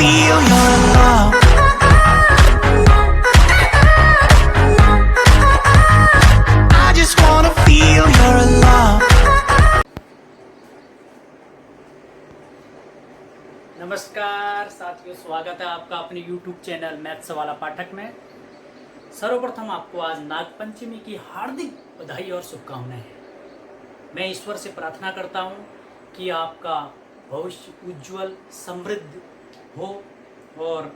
feel your love. I just wanna feel your love. नमस्कार साथियों, स्वागत है आपका अपने YouTube चैनल मैथ्स वाला पाठक में। सर्वप्रथम आपको आज नागपंचमी की हार्दिक बधाई और शुभकामनाएं। मैं ईश्वर से प्रार्थना करता हूं कि आपका भविष्य उज्जवल समृद्ध हो और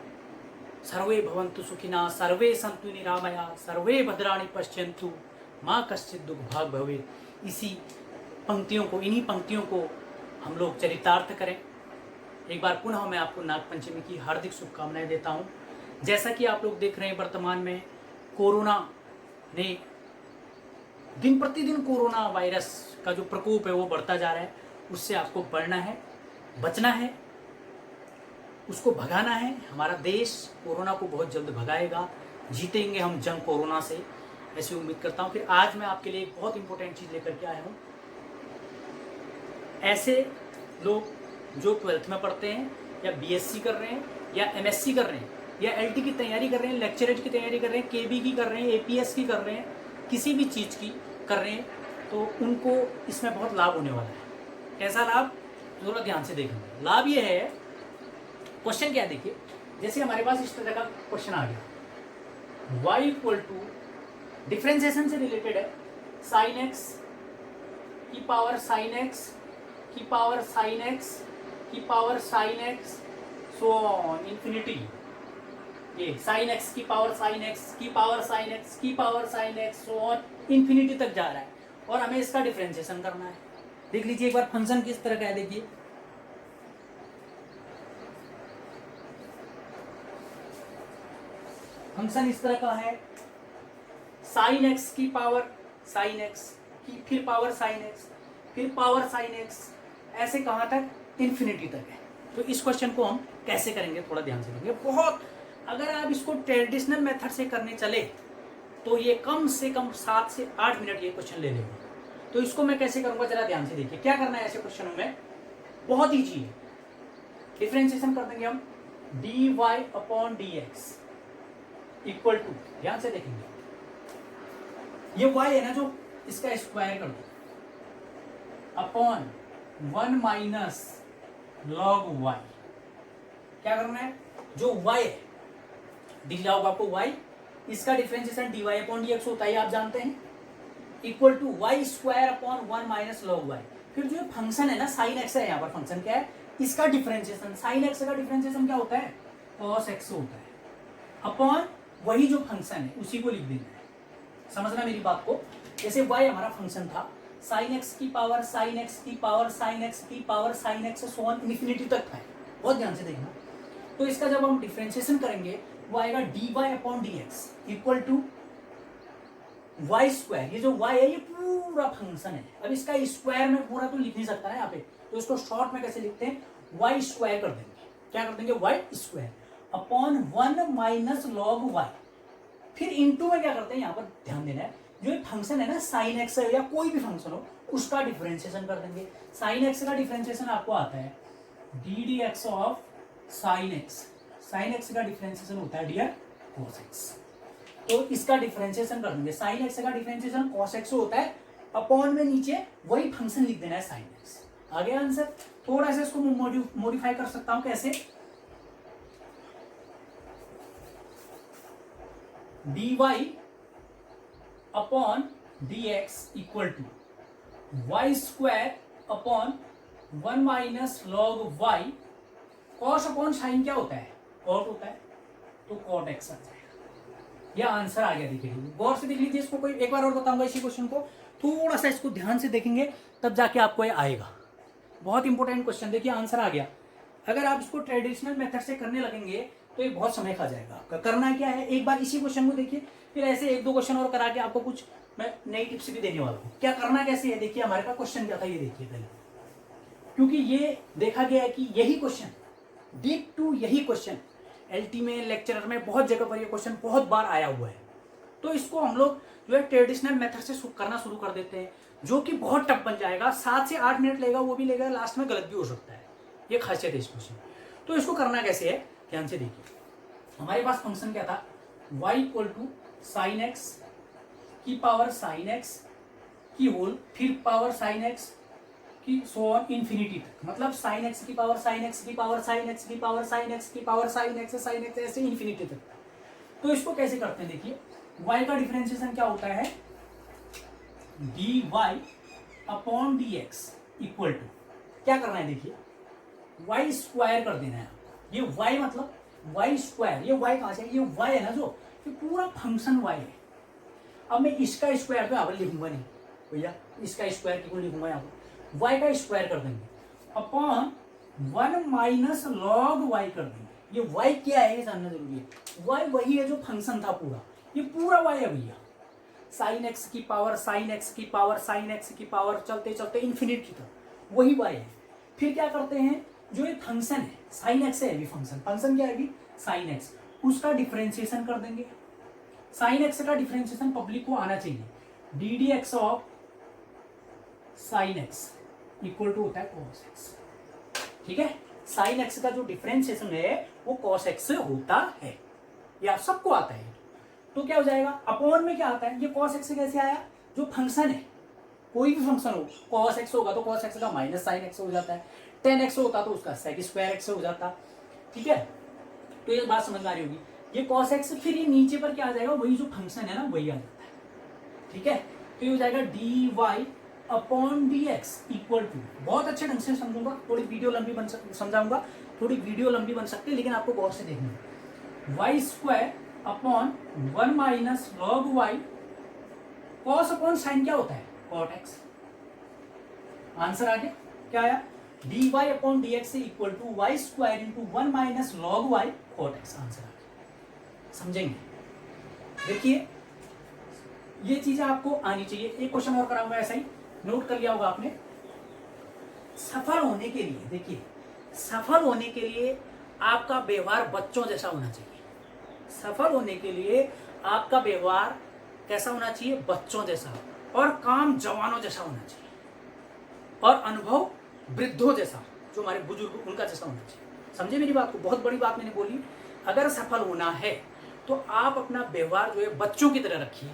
सर्वे भवन्तु सुखिनः, सर्वे सन्तु निरामया, सर्वे भद्राणि पश्यन्तु, माँ कश्चित् दुःख भाग् भवेत्। इन्हीं पंक्तियों को हम लोग चरितार्थ करें। एक बार पुनः मैं आपको नागपंचमी की हार्दिक शुभकामनाएं देता हूं। जैसा कि आप लोग देख रहे हैं, वर्तमान में कोरोना ने दिन प्रतिदिन कोरोना वायरस का जो प्रकोप है वो बढ़ता जा रहा है। उससे आपको बढ़ना है, बचना है, उसको भगाना है। हमारा देश कोरोना को बहुत जल्द भगाएगा, जीतेंगे हम जंग कोरोना से, ऐसी उम्मीद करता हूं। फिर आज मैं आपके लिए एक बहुत इंपॉर्टेंट चीज़ लेकर के आया हूं। ऐसे लोग जो 12th में पढ़ते हैं या बीएससी कर रहे हैं या एमएससी कर रहे हैं या एलटी की तैयारी कर रहे हैं, लेक्चरेट की तैयारी कर रहे हैं, केबी की कर रहे हैं, एपीएस की कर रहे हैं, किसी भी चीज़ की कर रहे हैं, तो उनको इसमें बहुत लाभ होने वाला है। कैसा लाभ? थोड़ा ध्यान से देखेंगे। लाभ ये है, क्वेश्चन क्या है देखिए, जैसे हमारे पास इस तरह का क्वेश्चन आ गया, y इक्वल टू डिफ्रेंसिएशन से रिलेटेड है, साइन एक्स की पावर साइन एक्स की पावर साइन एक्स की power sine x so on infinity. ये साइन एक्स की पावर साइन एक्स की पावर साइन एक्स की power sine x so on infinity तक जा रहा है और हमें इसका डिफरेंशिएशन करना है। देख लीजिए एक बार फंक्शन किस तरह का है। देखिए फंक्शन इस तरह का है, साइन एक्स की पावर साइन एक्स की फिर पावर साइन एक्स फिर पावर साइन एक्स, ऐसे कहां तक? इन्फिनिटी तक है। तो इस क्वेश्चन को हम कैसे करेंगे थोड़ा ध्यान से देखेंगे। बहुत, अगर आप इसको ट्रेडिशनल मेथड से करने चले तो ये कम से कम 7 से 8 मिनट ये क्वेश्चन ले लेगा। तो इसको मैं कैसे करूंगा जरा ध्यान से देखिए। क्या करना है ऐसे क्वेश्चनों में? बहुत ईजी है। डिफरेंशिएशन कर देंगे हम, dy upon dx equal to, ध्यान से देखेंगे, ये y है ना, जो इसका स्क्वायर कर दो अपॉन 1 माइनस लॉग y। क्या करना है? जो y है दिख रहा होगा आपको, y, इसका डिफरेंशिएशन dy अपॉन dx होता है, आप जानते हैं, equal to y square upon 1 minus log y। फिर जो फंक्शन है ना साइन x है, यहाँ पर फंक्शन क्या है, इसका डिफरेंशिएशन, साइन x का डिफरेंशिएशन क्या होता है? cos x होता है, अपॉन वही जो फंक्शन है उसी को लिख देना है। समझना मेरी बात को। जैसे y हमारा फंक्शन था साइन एक्स की पावर साइन एक्स की पावर साइन एक्स की power sine x so on infinity तक था। बहुत ध्यान से देखना। तो इसका जब हम डिफरेंशिएशन करेंगे वो आएगा dy upon dx equal to y square. ये जो y है ये पूरा फंक्शन है। अब इसका स्क्वायर में पूरा तो लिख नहीं सकता है यहाँ पे, तो इसको शॉर्ट में कैसे लिखते हैं? y स्क्वायर कर देंगे। क्या कर देंगे? y square upon 1 minus log y। फिर इंटू में क्या करते हैं, यहाँ पर ध्यान देना है, जो फंक्शन है ना साइन एक्स या कोई भी फंक्शन हो उसका डिफरेंशिएशन कर देंगे। साइन एक्स का डिफरेंशिएशन आपको आता है D d x of sine x. Sign x का डिफरेंशिएशन होता है डियर cos x। तो इसका डिफरेंशिएशन कर देंगे। साइन एक्स का डिफरेंशिएशन cos x होता है, अपॉन में नीचे वही फंक्शन लिख देना है साइन एक्स। आ गया आंसर। थोड़ा सा इसको मॉडिफाई कर सकता हूं, कैसे? dy upon dx equal to y square upon 1 minus log y। cos upon sine क्या होता है? cot होता है, तो cot x आ जाएगा। यह आंसर आ गया। देखिए गौर से देख लीजिए इसको। कोई एक बार और बताऊंगा इसी क्वेश्चन को, थोड़ा सा इसको ध्यान से देखेंगे तब जाके आपको ये आएगा। बहुत इंपॉर्टेंट क्वेश्चन। देखिए आंसर आ गया। अगर आप इसको ट्रेडिशनल मेथड से करने लगेंगे तो ये बहुत समय खा जाएगा आपका। करना क्या है, एक बार इसी क्वेश्चन को देखिए, फिर ऐसे 1-2 क्वेश्चन और करा के आपको कुछ मैं नई टिप्स भी देने वाला हूँ। क्या करना कैसे है देखिए। हमारे पास क्वेश्चन क्या था ये देखिए पहले, क्योंकि ये देखा गया है कि यही क्वेश्चन डीप टू यही क्वेश्चन एलटी में, लेक्चरर में, बहुत जगह पर ये क्वेश्चन बहुत बार आया हुआ है। तो इसको हम लोग जो है ट्रेडिशनल मेथड से करना शुरू कर देते हैं, जो कि बहुत टफ बन जाएगा। 7 से 8 मिनट लेगा, वो भी लेगा, लास्ट में गलत भी हो सकता है। ये खासियत है इस क्वेश्चन। तो इसको करना कैसे है, ध्यान से देखिए, हमारे पास फंक्शन क्या था, y equal to sine x की पावर साइन एक्स की होल फिर पावर साइन एक्स की सो ऑन इन्फिनिटी तक, मतलब साइन एक्स की पावर साइन एक्स की पावर साइन एक्स की पावर साइन एक्स की पावर साइन एक्स ऐसे इन्फिनिटी तक। तो इसको कैसे करते हैं, देखिए y का डिफरेंशिएशन क्या होता है, dy upon dx equal to क्या करना है, देखिए y स्क्वायर कर देना है। ये y मतलब y स्क्वायर, ये y कहां से, ये y है ना जो, ये पूरा फंक्शन y है। अब मैं इसका स्क्वायर तो यहाँ पर लिखूंगा नहीं भैया, इसका स्क्वायर क्यों लिखूंगा, यहाँ पर y का स्क्वायर कर देंगे अपॉन 1 माइनस लॉग y कर देंगे। ये y क्या है ये जानना जरूरी है। y वही है जो फंक्शन था पूरा, ये पूरा y है भैया, साइन एक्स की पावर साइन एक्स की पावर साइन एक्स की पावर चलते चलते इन्फिनिटी तक, वही y है। फिर क्या करते हैं, जो ये फंक्शन है साइन एक्स है, अभी फंक्शन क्या है अभी साइन एक्स, उसका डिफरेंशिएशन कर देंगे। साइन एक्स का डिफरेंशिएशन पब्लिक को आना चाहिए, d d x of sine x equal to होता है कॉस एक्स। ठीक है, साइन एक्स का जो डिफरेंशिएशन है वो कॉस एक्स से होता है, ये आप सबको आता है। तो क्या हो जाएगा, अपॉन में क्या आता है, ये कॉस एक्स कैसे आया, जो फंक्शन है कोई भी फंक्शन हो, कॉस एक्स होगा तो कॉस एक्स का माइनस साइन एक्स हो जाता है, टेन एक्स होता तो उसका सेक स्क्वायर एक्स हो जाता। ठीक है, तो ये बात समझ में आ रही होगी, ये कॉस एक्स फिर ये नीचे पर क्या आ जाएगा, वही जो फंक्शन है ना वही आ जाता है। ठीक है, तो ये हो जाएगा d Y upon D x equal to, बहुत अच्छे ढंग से समझूंगा, थोड़ी वीडियो लंबी बन समझाऊंगा, थोड़ी वीडियो लंबी बन सकती है लेकिन आपको गौर से देखना है, y square upon 1 minus log y, cos upon sine क्या होता है कॉट एक्स। आंसर आ गया, क्या आया, D Y upon D x equal to Y square into 1 minus log Y cot X. Answer आ गया, समझेंगे। देखिए ये चीजें आपको आनी चाहिए। एक क्वेश्चन और कराऊंगा, ऐसा ही नोट कर लिया होगा आपने। सफल होने के लिए, देखिए सफल होने के लिए आपका व्यवहार बच्चों जैसा होना चाहिए। सफल होने के लिए आपका व्यवहार कैसा होना चाहिए, बच्चों जैसा, और काम जवानों जैसा होना चाहिए, और अनुभव वृद्धों जैसा, जो हमारे बुजुर्ग उनका जैसा होना चाहिए। समझे मेरी बात को, बहुत बड़ी बात मैंने बोली। अगर सफल होना है तो आप अपना व्यवहार जो है बच्चों की तरह रखिए,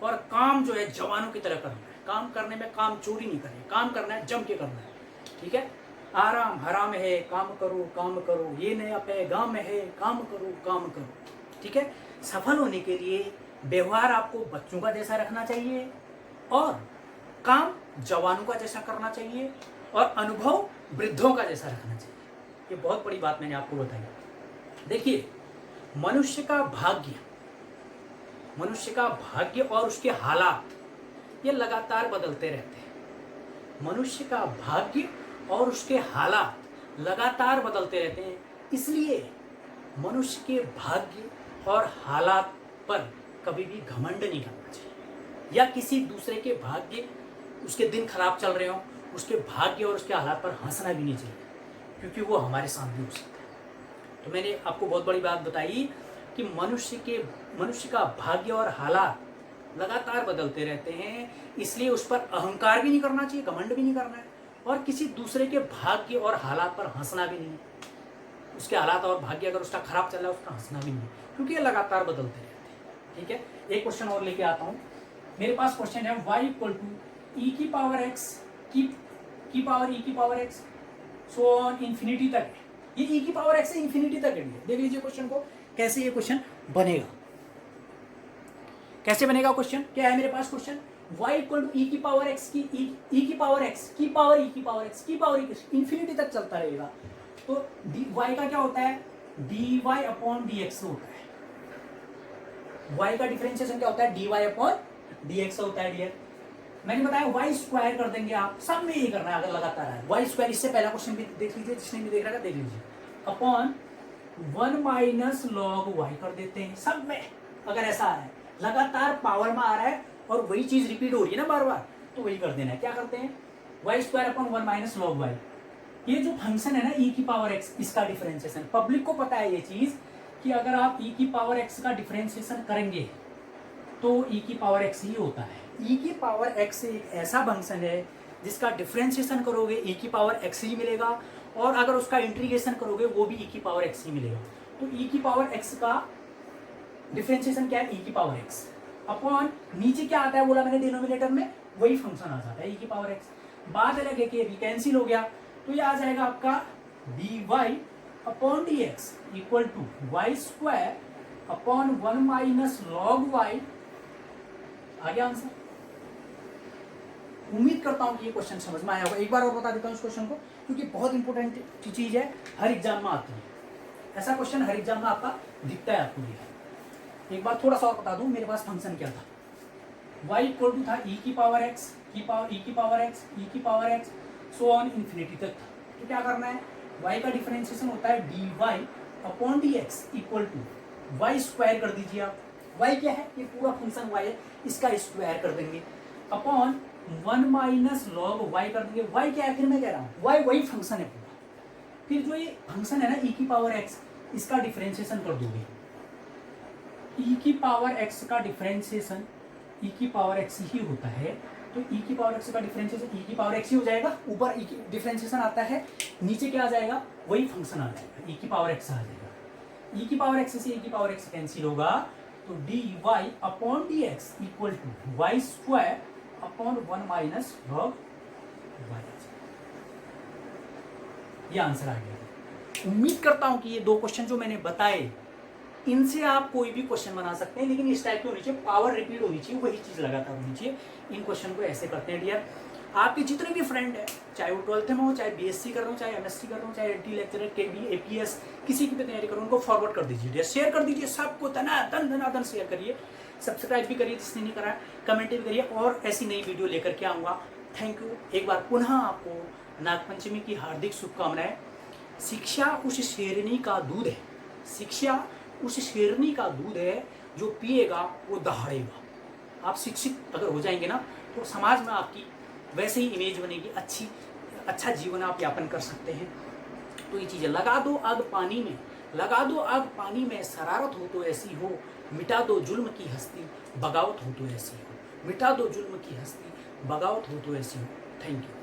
और काम जो है जवानों की तरह करना है। काम करने में काम चोरी नहीं करना है, काम करना है जम के करना है। ठीक है, आराम हराम है, काम करो, ये नया पे गाँव में है, काम करो। ठीक है, सफल होने के लिए व्यवहार आपको बच्चों का जैसा रखना चाहिए, और काम जवानों का जैसा करना चाहिए, और अनुभव वृद्धों का जैसा रखना चाहिए। ये बहुत बड़ी बात मैंने आपको बताई। देखिए मनुष्य का भाग्य और उसके हालात ये लगातार बदलते रहते हैं। मनुष्य का भाग्य और उसके हालात लगातार बदलते रहते हैं, इसलिए मनुष्य के भाग्य और हालात पर कभी भी घमंड नहीं करना चाहिए, या किसी दूसरे के भाग्य, उसके दिन खराब चल रहे हो, उसके भाग्य और उसके हालात पर हंसना भी नहीं चाहिए, क्योंकि वो हमारे साथ भी हो सकता है। तो मैंने आपको बहुत बड़ी बात बताई कि मनुष्य का भाग्य और हालात लगातार बदलते रहते हैं, इसलिए उस पर अहंकार भी नहीं करना चाहिए, घमंड भी नहीं करना है, और किसी दूसरे के भाग्य और हालात पर हंसना भी नहीं है। उसके हालात और भाग्य अगर उसका खराब चल रहा है, उसका हंसना भी नहीं है, क्योंकि ये लगातार बदलते रहते हैं। ठीक है, एक क्वेश्चन और लेके आता हूँ। मेरे पास क्वेश्चन है y इक्वल टू ई की पावर एक्स की power x so on infinity तक है। ये ई की पावर एक्स से इन्फिनिटी तक है। देख लीजिए क्वेश्चन को, कैसे ये क्वेश्चन बनेगा, कैसे बनेगा क्वेश्चन। क्या है मेरे पास क्वेश्चन, y इक्वल टू ई की पावर एक्स की ई की पावर एक्स की पावर ई की पावर एक्स की पावर इन्फिनिटी तक चलता रहेगा। तो y का क्या होता है, dy अपॉन dx होता है। y का डिफरेंशिएशन क्या होता है, dy अपॉन dx होता है। डियर मैंने बताया y स्क्वायर कर देंगे आप, सब में यही करना है अगर लगातार है। y स्क्वायर, इससे पहला क्वेश्चन भी देख लीजिए, जिसने भी देख रहा था देख लीजिए, अपॉन 1 माइनस लॉग y कर देते हैं सब में। अगर ऐसा है लगातार पावर में आ रहा है और वही चीज रिपीट हो रही है ना बार बार, तो वही कर देना है। क्या करते हैं, y square upon 1 minus log y, ये जो फंक्शन है ना e की पावर x, इसका डिफरेंशिएशन। पब्लिक को पता है ये चीज कि अगर आप e की पावर x का डिफरेंशिएशन करेंगे तो e की पावर x ही होता है। e की पावर x एक ऐसा फंक्शन है जिसका डिफरेंशिएशन करोगे e की पावर x ही मिलेगा, और अगर उसका इंटीग्रेशन करोगे वो भी e की पावर x ही मिलेगा। तो e की पावर x का डिफरेंशिएशन क्या है, e की पावर x अपॉन नीचे क्या आता है बोला मैंने डिनोमिनेटर में, वही फंक्शन आ जाता है e की पावर x। बात अलग है कि अभी कैंसिल हो गया, तो ये आ जाएगा आपका dy upon dx equal to Y square upon 1 minus log y। आ गया आंसर। उम्मीद करता हूं कि ये क्वेश्चन समझ में आया होगा। एक बार और बता देता हूं इस क्वेश्चन को, क्योंकि बहुत इंपॉर्टेंट चीज है, हर एग्जाम में आती है ऐसा क्वेश्चन, हर एग्जाम में आपका दिखता है आपको ये। एक बार थोड़ा सा और बता दूं, मेरे पास फंक्शन क्या था, y इक्वल टू था e की पावर x e की power x so on infinity तक था। तो क्या करना है, y का डिफरेंशिएशन होता है dy upon dx equal to y square कर दीजिए आप। y क्या है, ये पूरा फंक्शन y है, इसका स्क्वायर कर देंगे अपॉन 1 माइनस लॉग y कर देंगे। y क्या है, फिर मैं कह रहा हूँ y वही फंक्शन है पूरा। फिर जो ये फंक्शन है ना e की पावर x, इसका डिफरेंशिएशन कर दोगे। e की पावर x का डिफरेंशिएशन e की पावर x ही होता है, तो e की पावर x का डिफरेंशिएशन e की पावर x ही हो जाएगा। ऊपर e की डिफरेंशिएशन आता है, नीचे क्या आ जाएगा, वही फंक्शन आ जाएगा, e की पावर x आ जाएगा। e की पावर x से e की पावर x कैंसिल होगा, तो dy upon dx equal to Y square upon 1 minus log y। ये आंसर आ गया। उम्मीद करता हूं कि ये दो क्वेश्चन जो मैंने बताए, इनसे आप कोई भी क्वेश्चन बना सकते हैं, लेकिन इस टाइप की होनी चाहिए, पावर रिपीट होनी चाहिए, वही चीज लगातार होनी चाहिए। इन क्वेश्चन को ऐसे करते हैं डियर। आपके जितने भी फ्रेंड है, चाहे वो 12th में हो, चाहे बीएससी कर रहे हो, चाहे एमएससी कर रहे हो, चाहे एंटी लेक्चरर केबी एपीएस किसी की भी तैयारी करो, उनको फॉरवर्ड कर दीजिए डियर, शेयर कर दीजिए, सबको धनाधन शेयर करिए, सब्सक्राइब भी करिए जिसने नहीं करा, कमेंट भी करिए, और ऐसी नई वीडियो लेकर के आऊँगा। Thank you. एक बार पुनः आपको नागपंचमी की हार्दिक शुभकामनाएं। शिक्षा उस शेरनी का दूध है, शिक्षा उस शेरनी का दूध है, जो पिएगा वो दहाड़ेगा। आप शिक्षित अगर हो जाएंगे ना, तो समाज में आपकी वैसे ही इमेज बनेगी, अच्छा जीवन आप यापन कर सकते हैं। तो ये चीज़ें, लगा दो आग पानी में, लगा दो आग पानी में, शरारत हो तो ऐसी हो, मिटा दो जुल्म की हस्ती, बगावत हो तो ऐसी हो, मिटा दो जुल्म की हस्ती, बगावत हो तो ऐसी हो। Thank you.